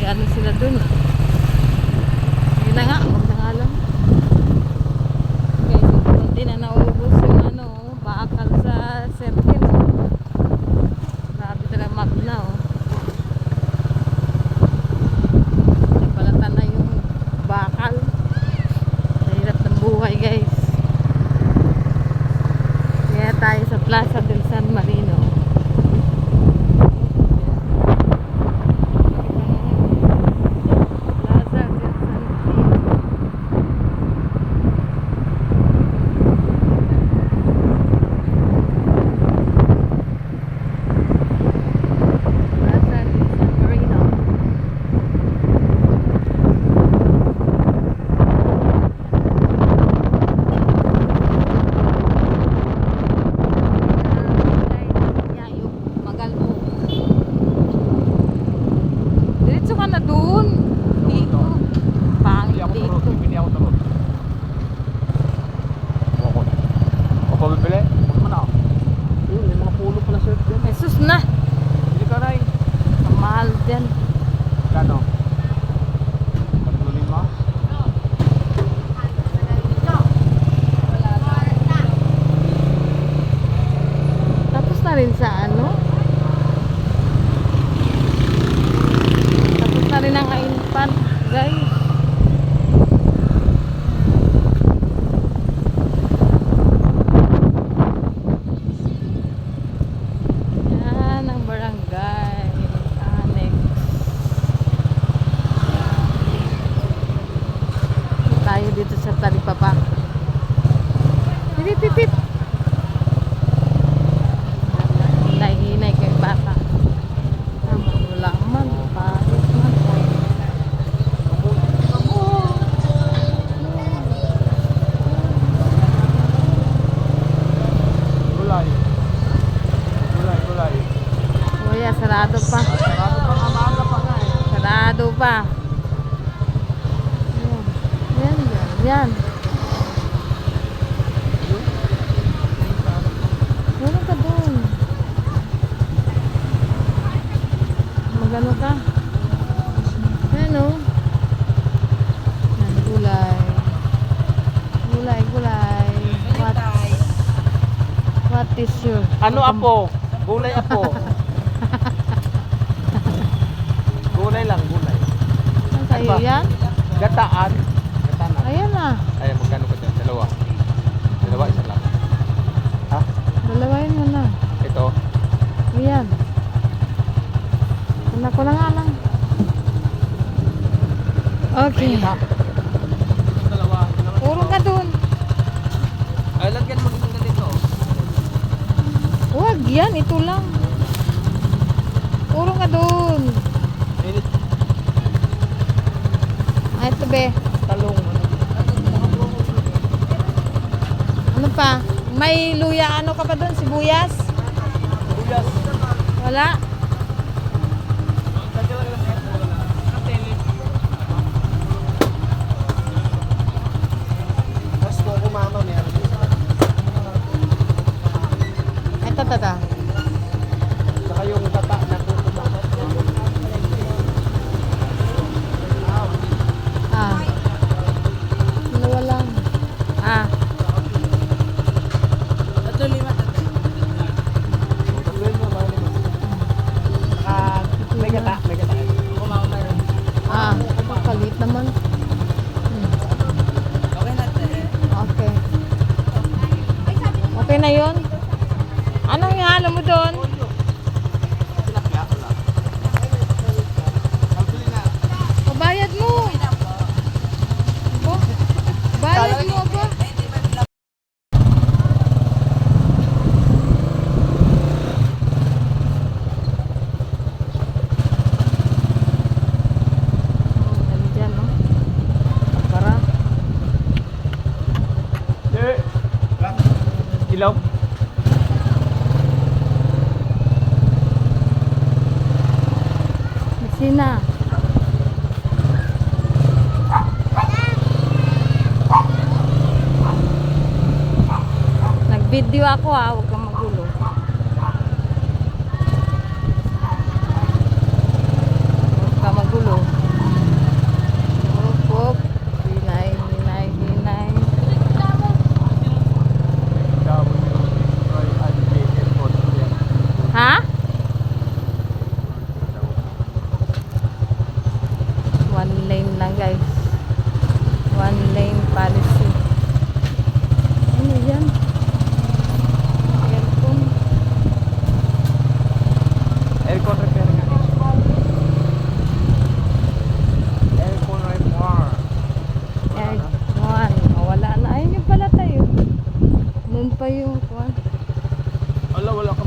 ano sila dun. Yun na nga, huwag na nga lang. Okay, hindi na naubos yung ano, bakal sa circle. Grabe talaga magna, oh. Nagbalatan na yung bakal. Mahirap ng buhay, guys. Kaya tayo sa Plaza del San Marino. Jesus na. Hindi ka rin. Ang mahal dyan. Kano? 35? Tapos na rin sa ano? Tapos na rin ang kainpan, guys. Yan ang barangay annex. Tayo dito sa Talipapa. Pipip pipip. Hinay-hinay kay bata. Wala man, pahit man. Gulay. Gulay. Kuya, sarado pa. Sarado pa nga, maaga pa nga eh. Sarado pa. Yan. Yan. Meron ka doon. Magano ka? Ano? Yan, gulay. Gulay. What is your... Ano apo? Gulay apo. Gulay lang, gulay. Ano sa'yo yan? Gataan. Gataan na. Ayan na. Ay, magkano ka dyan? Dalawa. Dalawa, isa lang. Ha? Dalawain mo na. Ito. Ayan. Kuna ko na nga lang. Okay. Dalawa. Puro ka dun. Ay, lagyan mo ng ganito. Huwag yan. Ito lang. Puro ka dun. Ay, ito be. Talong. Ano pa? May luya. Ano ka pa dun? Sibuyas? Buyas. Wala? Mas ko kumama meron. Ito. Saka yung bata na kumama. Ah. Dalawa lang. Ah. Ito lima tatlo. Tatlo mo ba? May gata. Kumama meron. Ah. Kalit naman. Okay na Okay. Okay na yun? Anong ihalo mo doon? Pabayad mo. Abo. Bayad mo abo. Dali dyan, no? Para. Ilaw. Sina. Nag-video ako ha, huwag kang magulo. Huwag kang magulo. lane lang guys. One lane policy. Ano yan? Aircon. Aircon repair nga eh. Aircon repair. Aircon. Wala na. Ayun yung pala tayo. Noon pa yung kwan. Ala, wala ka